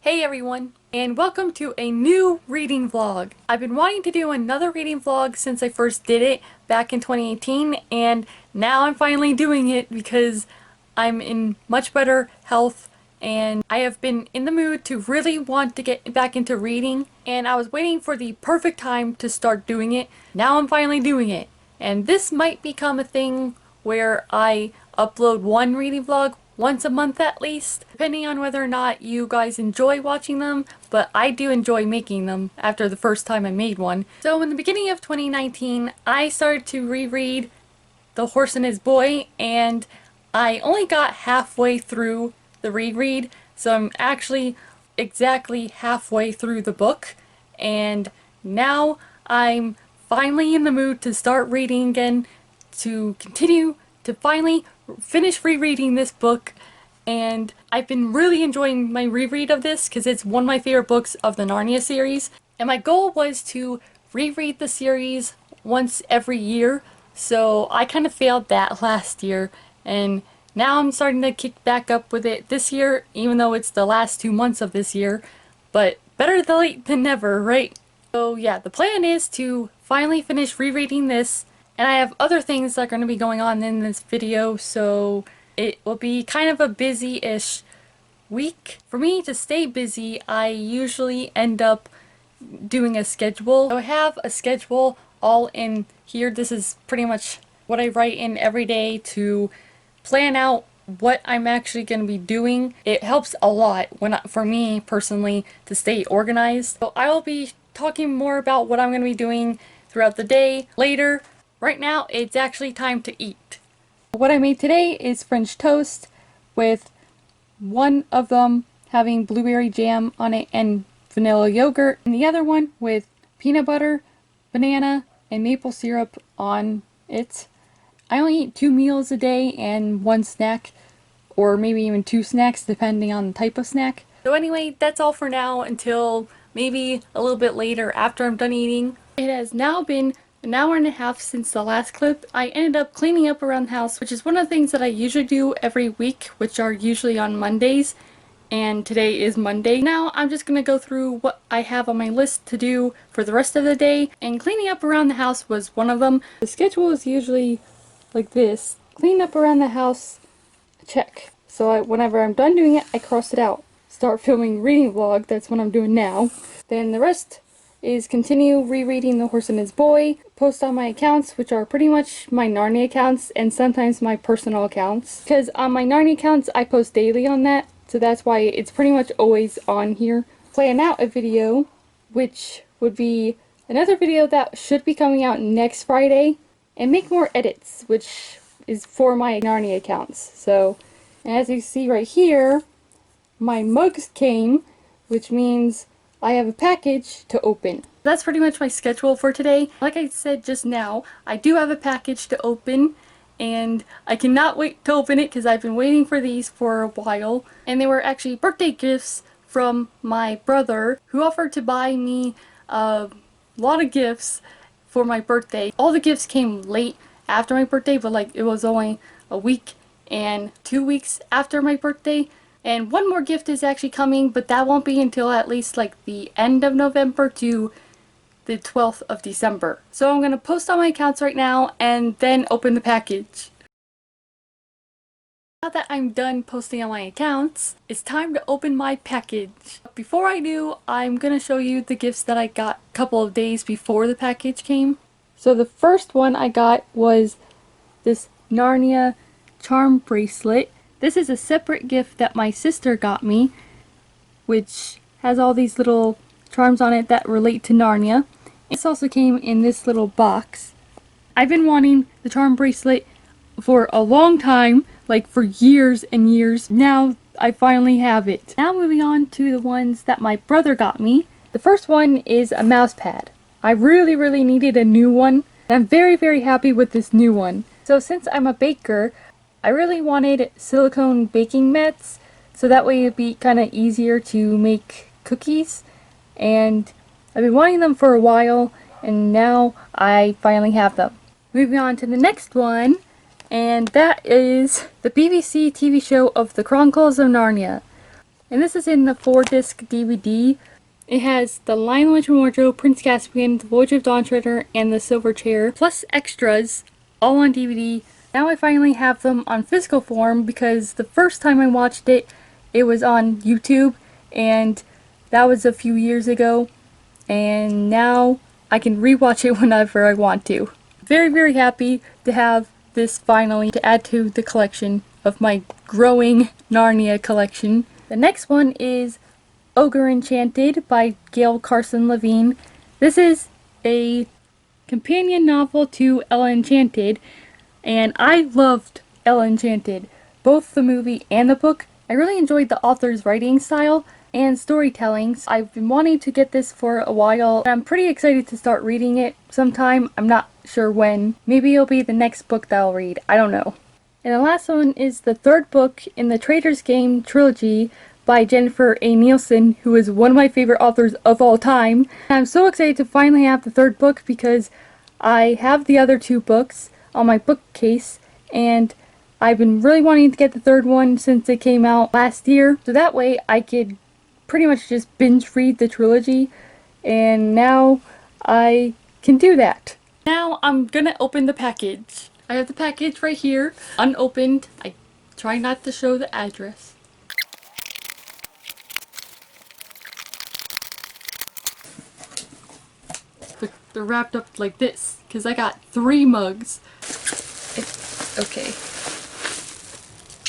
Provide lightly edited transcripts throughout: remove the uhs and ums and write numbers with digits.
Hey everyone, and welcome to a new reading vlog. I've been wanting to do another reading vlog since I first did it back in 2018, and now I'm finally doing it because I'm in much better health and I have been in the mood to really want to get back into reading, and I was waiting for the perfect time to start doing it. Now I'm finally doing it, and this might become a thing where I upload one reading vlog once a month at least, depending on whether or not you guys enjoy watching them, but I do enjoy making them after the first time I made one. So in the beginning of 2019, I started to reread The Horse and His Boy, and I only got halfway through the reread, so I'm actually exactly halfway through the book, and now I'm finally in the mood to start reading again, to continue to finally finish rereading this book. And I've been really enjoying my reread of this because it's one of my favorite books of the Narnia series, and my goal was to reread the series once every year, so I kind of failed that last year, and now I'm starting to kick back up with it this year, even though it's the last 2 months of this year, but better late than never, right? So yeah, the plan is to finally finish rereading this, and I have other things that are going to be going on in this video, so it will be kind of a busy-ish week. For me to stay busy, I usually end up doing a schedule. So I have a schedule all in here. This is pretty much what I write in every day to plan out what I'm actually going to be doing. It helps a lot for me personally to stay organized. So I will be talking more about what I'm going to be doing throughout the day later. Right now it's actually time to eat. What I made today is French toast with one of them having blueberry jam on it and vanilla yogurt, and the other one with peanut butter, banana, and maple syrup on it. I only eat 2 meals a day and 1 snack, or maybe even 2 snacks depending on the type of snack. So anyway, that's all for now until maybe a little bit later after I'm done eating. It has now been an hour and a half since the last clip. I ended up cleaning up around the house, which is one of the things that I usually do every week, which are usually on Mondays, and today is Monday. Now I'm just gonna go through what I have on my list to do for the rest of the day, and cleaning up around the house was one of them. The schedule is usually like this: clean up around the house, check. So whenever I'm done doing it, I cross it out. Start filming reading vlog, that's what I'm doing now. Then the rest is continue rereading The Horse and His Boy, post on my accounts, which are pretty much my Narnia accounts and sometimes my personal accounts. Because on my Narnia accounts, I post daily on that, so that's why it's pretty much always on here. Plan out a video, which would be another video that should be coming out next Friday, and make more edits, which is for my Narnia accounts. So, and as you see right here, my mugs came, which means I have a package to open. That's pretty much my schedule for today. Like I said just now, I do have a package to open, and I cannot wait to open it because I've been waiting for these for a while. And they were actually birthday gifts from my brother, who offered to buy me a lot of gifts for my birthday. All the gifts came late after my birthday, but like it was only a week and 2 weeks after my birthday. And one more gift is actually coming, but that won't be until at least like the end of November to the 12th of December. So I'm going to post on my accounts right now and then open the package. Now that I'm done posting on my accounts, it's time to open my package. Before I do, I'm going to show you the gifts that I got a couple of days before the package came. So the first one I got was this Narnia charm bracelet. This is a separate gift that my sister got me, which has all these little charms on it that relate to Narnia. This also came in this little box. I've been wanting the charm bracelet for a long time, like for years and years. Now I finally have it. Now moving on to the ones that my brother got me. The first one is a mouse pad. I really needed a new one, and I'm very happy with this new one. So since I'm a baker, I really wanted silicone baking mats, so that way it'd be kind of easier to make cookies, and I've been wanting them for a while, and now I finally have them. Moving on to the next one, and that is the BBC TV show of the Chronicles of Narnia. And this is in the 4-disc DVD. It has The Lion, the Witch, and Wardrobe, Prince Caspian, The Voyage of Dawn Treader, and The Silver Chair, plus extras, all on DVD. Now I finally have them on physical form because the first time I watched it, it was on YouTube, and that was a few years ago, and now I can rewatch it whenever I want to. Very, very happy to have this finally to add to the collection of my growing Narnia collection. The next one is Ogre Enchanted by Gail, Carson, Levine. This is a companion novel to Enchanted, and I loved Enchanted, both the movie and the book. I really enjoyed the author's writing style and storytelling. I've been wanting to get this for a while, and I'm pretty excited to start reading it sometime. I'm not sure when. Maybe it'll be the next book that I'll read. I don't know. And the last one is the third book in the Trader's Game trilogy by Jennifer A. Nielsen, who is one of my favorite authors of all time. And I'm so excited to finally have the third book because I have the other 2 books on my bookcase, and I've been really wanting to get the third one since it came out last year. So that way I could pretty much just binge read the trilogy, and now I can do that. Now I'm gonna open the package. I have the package right here, unopened. I try not to show the address. But they're wrapped up like this, because I got 3 mugs. Okay.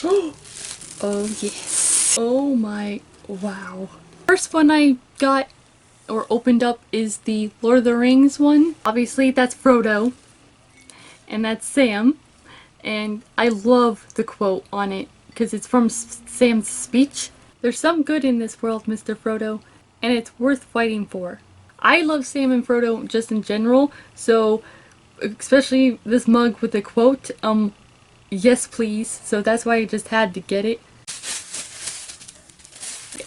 Oh yes. Oh my, wow. First one I got or opened up is the Lord of the Rings one. Obviously that's Frodo. And that's Sam, and I love the quote on it because it's from Sam's speech. There's some good in this world, Mr. Frodo, and it's worth fighting for. I love Sam and Frodo just in general, so especially this mug with the quote, yes please, so that's why I just had to get it.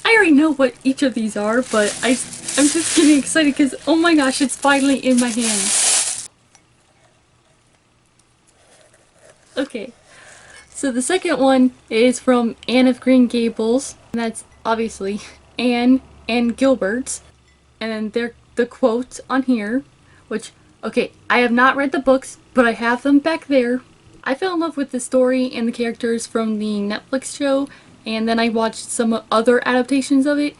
I already know what each of these are, but I'm just getting excited because oh my gosh, it's finally in my hands. Okay, so the second one is from Anne of Green Gables, and that's obviously Anne and Gilbert. And then the quote on here, which, okay, I have not read the books, but I have them back there. I fell in love with the story and the characters from the Netflix show, and then I watched some other adaptations of it,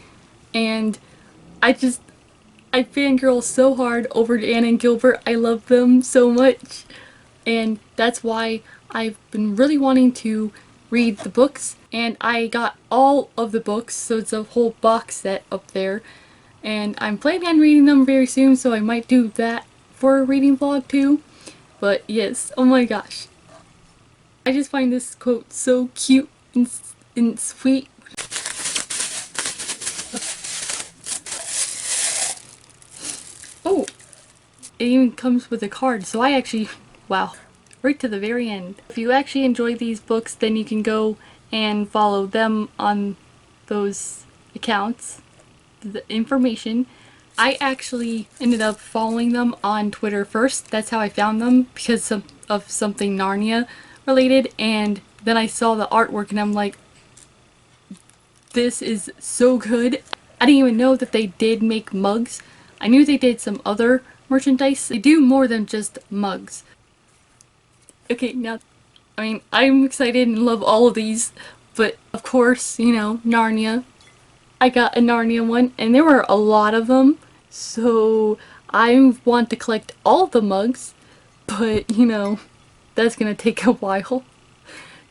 and I fangirl so hard over Anne and Gilbert. I love them so much, and that's why I've been really wanting to read the books, and I got all of the books, so it's a whole box set up there, and I'm planning on reading them very soon, so I might do that for a reading vlog too. But yes, oh my gosh, I just find this quote so cute and sweet. Oh, it even comes with a card, so I actually, wow. Right to the very end. If you actually enjoy these books, then you can go and follow them on those accounts, the information. I actually ended up following them on Twitter first. That's how I found them, because of something Narnia related, and then I saw the artwork and I'm like, this is so good. I didn't even know that they did make mugs. I knew they did some other merchandise. They do more than just mugs. Okay, now, I mean, I'm excited and love all of these, but of course, you know, Narnia. I got a Narnia one, and there were a lot of them, so I want to collect all the mugs, but, you know, that's gonna take a while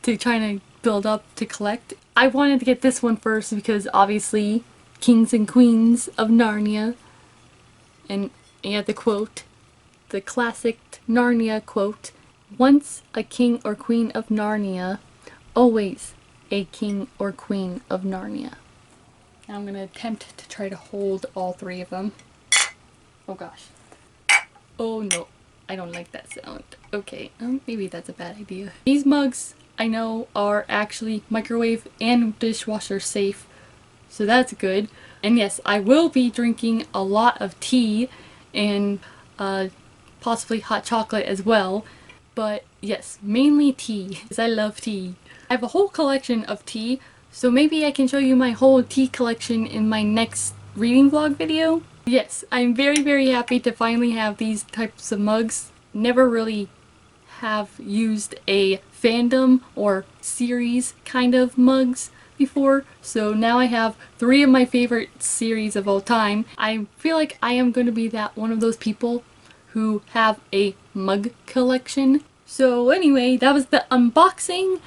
to try to build up to collect. I wanted to get this one first because, obviously, Kings and Queens of Narnia, and yeah, the quote, the classic Narnia quote, once a king or queen of Narnia, always a king or queen of Narnia. Now I'm going to attempt to try to hold all 3 of them. Oh gosh. Oh no, I don't like that sound. Okay, maybe that's a bad idea. These mugs, I know, are actually microwave and dishwasher safe, so that's good. And yes, I will be drinking a lot of tea and possibly hot chocolate as well. But yes, mainly tea, because I love tea. I have a whole collection of tea, So maybe I can show you my whole tea collection in my next reading vlog video. Yes, I'm very happy to finally have these types of mugs. Never really have used a fandom or series kind of mugs before, so now I have 3 of my favorite series of all time. I feel like I am going to be that one of those people who have a mug collection. So anyway, that was the unboxing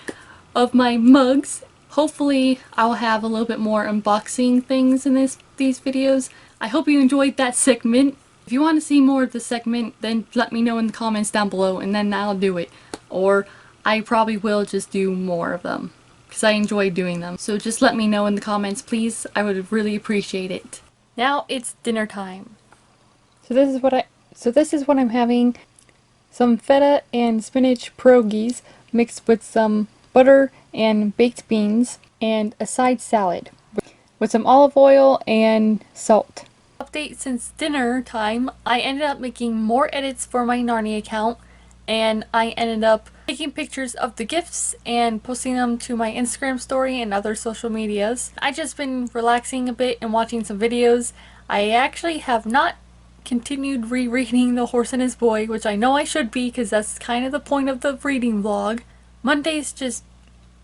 of my mugs. Hopefully I'll have a little bit more unboxing things in these videos. I hope you enjoyed that segment. If you want to see more of the segment, then let me know in the comments down below and then I'll do it. Or I probably will just do more of them because I enjoy doing them. So just let me know in the comments, please. I would really appreciate it. Now it's dinner time. So this is what I'm having. Some feta and spinach pierogies mixed with some butter and baked beans and a side salad with some olive oil and salt. Update since dinner time, I ended up making more edits for my Narnia account and I ended up taking pictures of the gifts and posting them to my Instagram story and other social medias. I just been relaxing a bit and watching some videos. I actually have not continued rereading The Horse and His Boy, which I know I should be because that's kind of the point of the reading vlog. Monday's just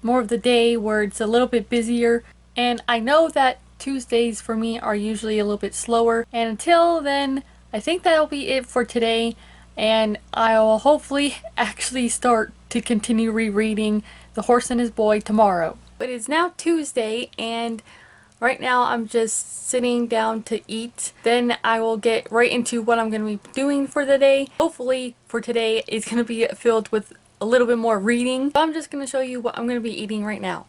more of the day where it's a little bit busier, and I know that Tuesdays for me are usually a little bit slower. And until then, I think that'll be it for today, and I'll hopefully actually start to continue rereading The Horse and His Boy tomorrow. But it's now Tuesday, and right now I'm just sitting down to eat. Then I will get right into what I'm going to be doing for the day. Hopefully for today it's going to be filled with a little bit more reading. I'm just going to show you what I'm going to be eating right now.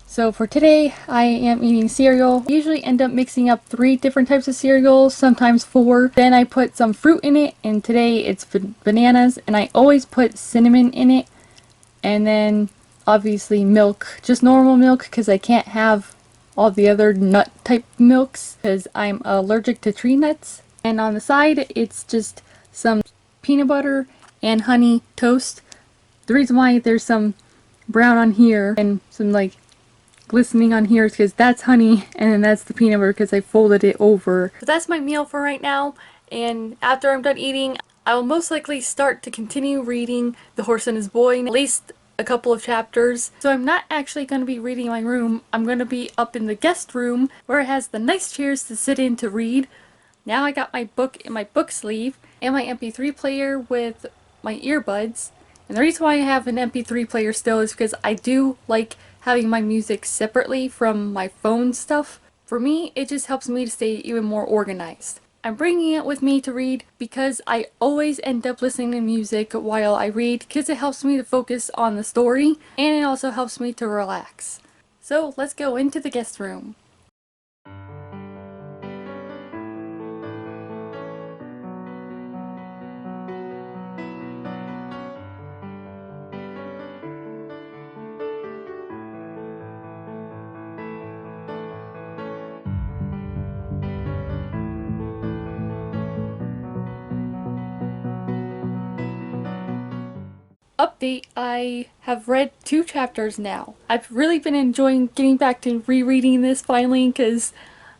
So for today, I am eating cereal. I usually end up mixing up 3 different types of cereals, sometimes 4. Then I put some fruit in it, and today it's bananas, and I always put cinnamon in it. And then obviously milk, just normal milk, because I can't have all the other nut type milks because I'm allergic to tree nuts. And on the side, it's just some peanut butter and honey toast. The reason why there's some brown on here and some like glistening on here is because that's honey and then that's the peanut butter because I folded it over. So that's my meal for right now, and after I'm done eating I will most likely start to continue reading The Horse and His Boy, at least a couple of chapters. So I'm not actually going to be reading in my room. I'm going to be up in the guest room where it has the nice chairs to sit in to read. Now I got my book in my book sleeve and my MP3 player with my earbuds. And the reason why I have an MP3 player still is because I do like having my music separately from my phone stuff. For me, it just helps me to stay even more organized. I'm bringing it with me to read because I always end up listening to music while I read because it helps me to focus on the story and it also helps me to relax. So let's go into the guest room. Update, I have read 2 chapters now. I've really been enjoying getting back to rereading this finally because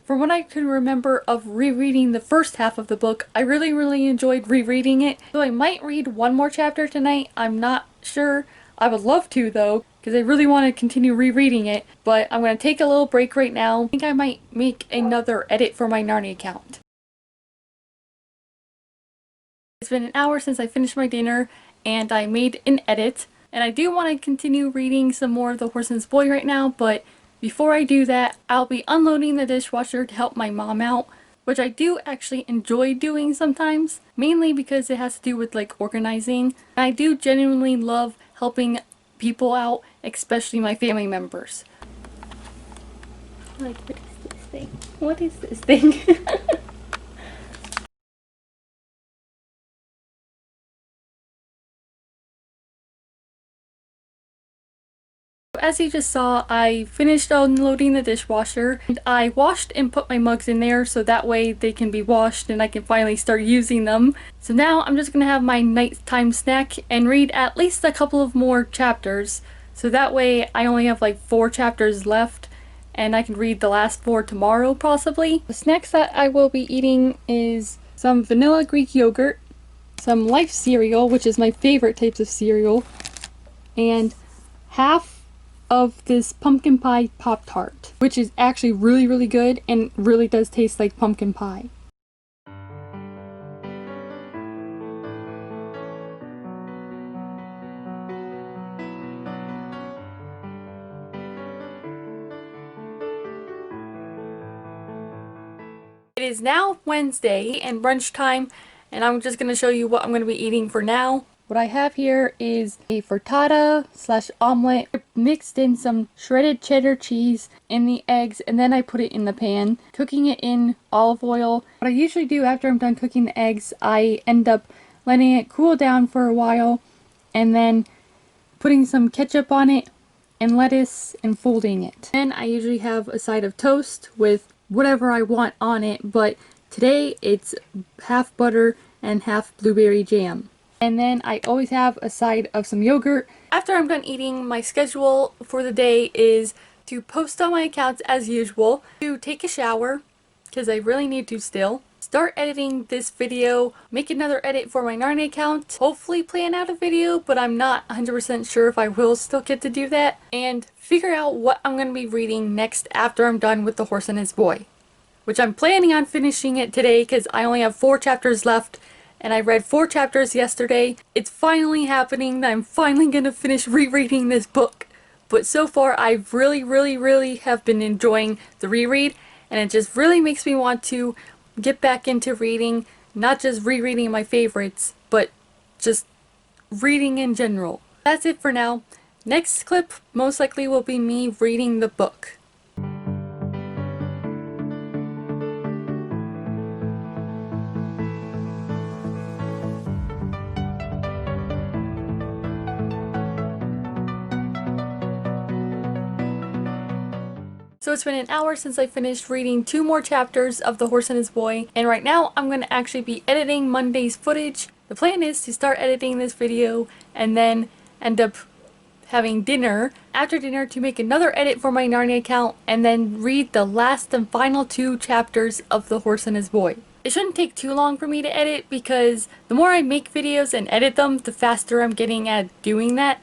from what I can remember of rereading the first half of the book, I really enjoyed rereading it. So I might read 1 more chapter tonight, I'm not sure. I would love to though because I really want to continue rereading it, but I'm going to take a little break right now. I think I might make another edit for my Narnia account. It's been an hour since I finished my dinner and I made an edit, and I do want to continue reading some more of The Horse and His Boy right now, but before I do that, I'll be unloading the dishwasher to help my mom out, which I do actually enjoy doing sometimes, mainly because it has to do with like organizing. I do genuinely love helping people out, especially my family members. Like, what is this thing? What is this thing? As you just saw, I finished unloading the dishwasher and I washed and put my mugs in there so that way they can be washed and I can finally start using them. So now I'm just gonna have my nighttime snack and read at least a couple of more chapters. So that way I only have like 4 chapters left and I can read the last 4 tomorrow possibly. The snacks that I will be eating is some vanilla Greek yogurt, some Life cereal, which is my favorite types of cereal, and half of this pumpkin pie Pop-Tart, which is actually really good and really does taste like pumpkin pie. It is now Wednesday and brunch time, and I'm just going to show you what I'm going to be eating for now. What I have here is a frittata slash omelet. I mixed in some shredded cheddar cheese in the eggs, and then I put it in the pan, cooking it in olive oil. What I usually do after I'm done cooking the eggs, I end up letting it cool down for a while, and then putting some ketchup on it and lettuce and folding it. Then I usually have a side of toast with whatever I want on it, but today it's half butter and half blueberry jam. And then I always have a side of some yogurt. After I'm done eating, my schedule for the day is to post on my accounts as usual, to take a shower, because I really need to still, start editing this video, make another edit for my Narnia account, hopefully plan out a video, but I'm not 100% sure if I will still get to do that, and figure out what I'm going to be reading next after I'm done with The Horse and His Boy, which I'm planning on finishing it today because I only have 4 chapters left, and I read 4 chapters yesterday. It's finally happening. I'm finally going to finish rereading this book, but so far I really have been enjoying the reread, and it just really makes me want to get back into reading, not just rereading my favorites, but just reading in general. That's it for now. Next clip most likely will be me reading the book. So it's been an hour since I finished reading 2 more chapters of The Horse and His Boy, and right now I'm going to actually be editing Monday's footage. The plan is to start editing this video and then end up having dinner. After dinner to make another edit for my Narnia account and then read the last and final 2 chapters of The Horse and His Boy. It shouldn't take too long for me to edit because the more I make videos and edit them, the faster I'm getting at doing that.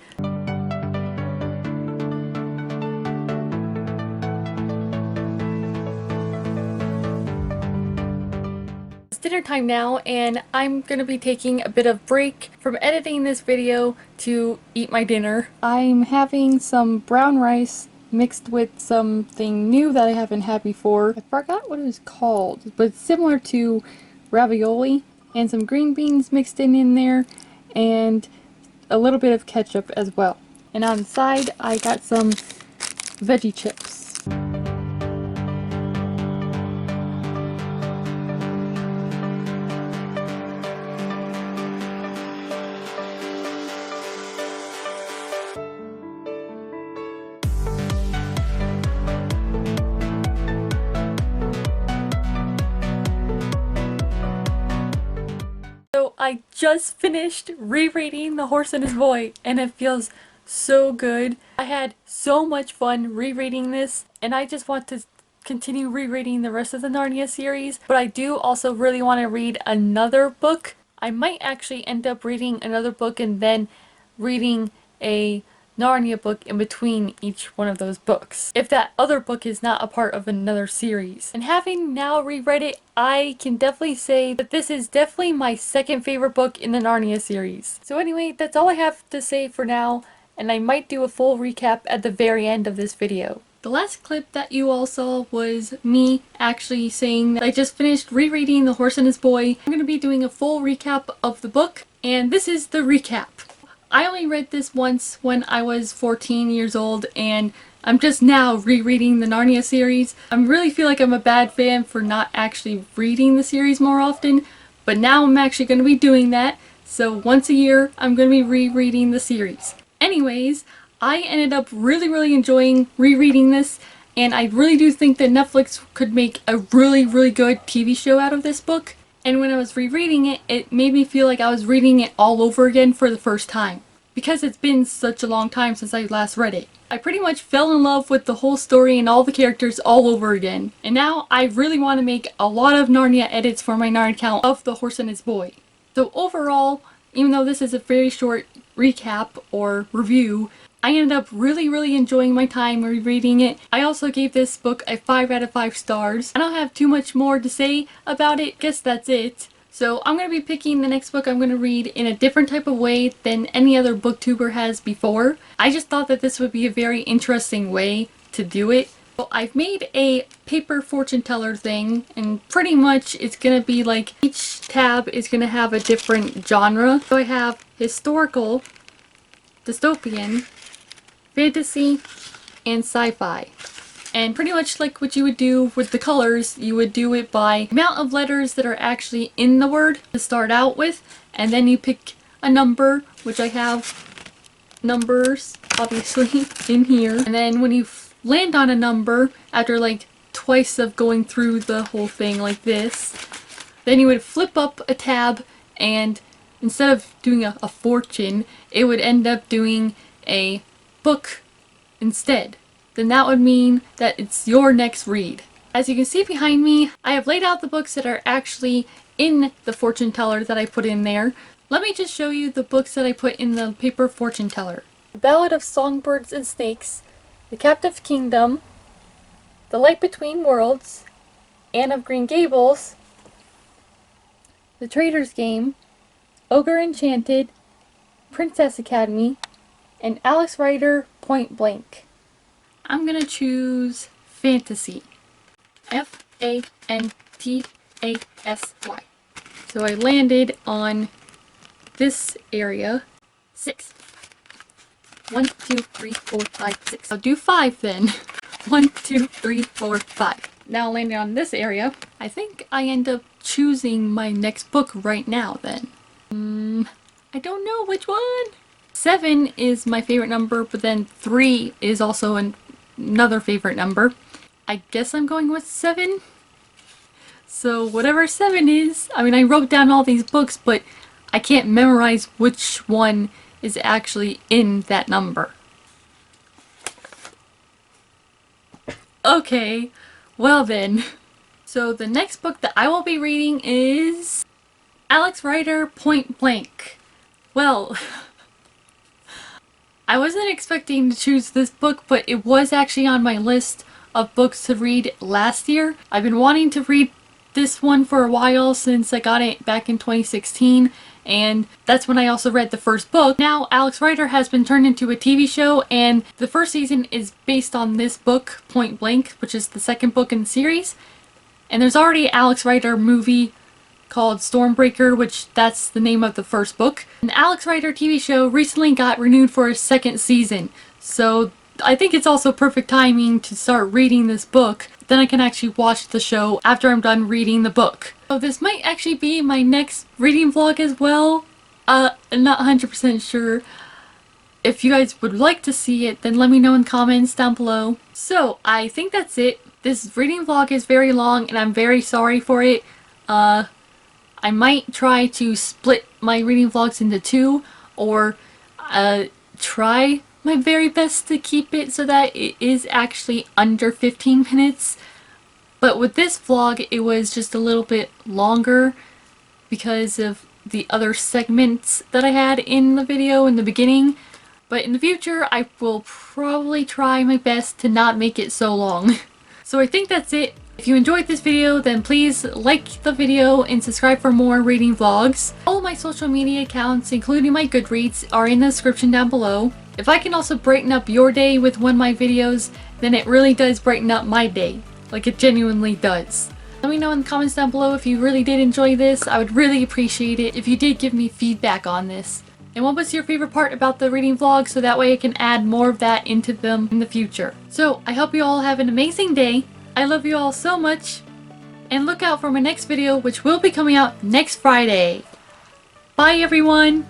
Dinner time now, and I'm gonna be taking a bit of break from editing this video to eat my dinner. I'm having some brown rice mixed with something new that I haven't had before. I forgot what it was called, but it's similar to ravioli, and some green beans mixed in there, and a little bit of ketchup as well. And on the side I got some veggie chips. I just finished rereading The Horse and His Boy, and it feels so good. I had so much fun rereading this, and I just want to continue rereading the rest of the Narnia series, but I do also really want to read another book. I might actually end up reading another book and then reading a Narnia book in between each one of those books, if that other book is not a part of another series. And having now reread it, I can definitely say that this is definitely my second favorite book in the Narnia series. So anyway, that's all I have to say for now, and I might do a full recap at the very end of this video. The last clip that you all saw was me actually saying that I just finished rereading The Horse and His Boy. I'm going to be doing a full recap of the book, and this is the recap. I only read this once when I was 14 years old, and I'm just now rereading the Narnia series. I really feel like I'm a bad fan for not actually reading the series more often, but now I'm actually going to be doing that. So once a year, I'm going to be rereading the series. Anyways, I ended up really enjoying rereading this, and I really do think that Netflix could make a really good TV show out of this book. And when I was rereading it, it made me feel like I was reading it all over again for the first time. because it's been such a long time since I last read it. I pretty much fell in love with the whole story and all the characters all over again. And now I really want to make a lot of Narnia edits for my Narnia account of The Horse and His Boy. So overall, even though this is a very short recap or review, I ended up really enjoying my time rereading it. I also gave this book a 5 out of 5 stars. I don't have too much more to say about it. Guess that's it. So I'm going to be picking the next book I'm going to read in a different type of way than any other booktuber has before. I just thought that this would be a very interesting way to do it. So I've made a paper fortune teller thing, and pretty much it's going to be like each tab is going to have a different genre. So I have historical, dystopian, fantasy, and sci-fi. And pretty much like what you would do with the colors, you would do it by amount of letters that are actually in the word to start out with, and then you pick a number, which I have numbers obviously in here. And then when you land on a number, after like twice of going through the whole thing like this, then you would flip up a tab, and instead of doing a fortune, it would end up doing a book instead. Then that would mean that it's your next read. As you can see behind me, I have laid out the books that are actually in the fortune teller that I put in there. Let me just show you the books that I put in the paper fortune teller. The Ballad of Songbirds and Snakes, The Captive Kingdom, The Light Between Worlds, Anne of Green Gables, The Trader's Game, Ogre Enchanted, Princess Academy, and Alex Rider Point Blank. I'm gonna choose fantasy. Fantasy. So I landed on this area. 6. 1, 2, 3, 4, 5, 6. I'll do 5 then. 1, 2, 3, 4, 5. Now landing on this area, I think I end up choosing my next book right now then. I don't know which one. 7 is my favorite number, but then 3 is also another favorite number. I guess I'm going with 7. So whatever 7 is, I mean, I wrote down all these books, but I can't memorize which one is actually in that number. Okay, well then. So the next book that I will be reading is Alex Rider Point Blank. Well, I wasn't expecting to choose this book, but it was actually on my list of books to read last year. I've been wanting to read this one for a while since I got it back in 2016, and that's when I also read the first book. Now Alex Rider has been turned into a TV show, and the first season is based on this book, Point Blank, which is the second book in the series. And there's already an Alex Rider movie called Stormbreaker, which that's the name of the first book. The Alex Rider TV show recently got renewed for a second season, so I think it's also perfect timing to start reading this book. Then I can actually watch the show after I'm done reading the book. So this might actually be my next reading vlog as well. I'm not 100% sure. If you guys would like to see it, then let me know in comments down below. So I think that's it. This reading vlog is very long and I'm very sorry for it. I might try to split my reading vlogs into 2, or try my very best to keep it so that it is actually under 15 minutes. But with this vlog, it was just a little bit longer because of the other segments that I had in the video in the beginning. But in the future, I will probably try my best to not make it so long. So I think that's it. If you enjoyed this video, then please like the video and subscribe for more reading vlogs. All of my social media accounts, including my Goodreads, are in the description down below. If I can also brighten up your day with one of my videos, then it really does brighten up my day. Like, it genuinely does. Let me know in the comments down below if you really did enjoy this. I would really appreciate it if you did give me feedback on this. And what was your favorite part about the reading vlog, so that way I can add more of that into them in the future. So I hope you all have an amazing day. I love you all so much, and look out for my next video, which will be coming out next Friday. Bye everyone!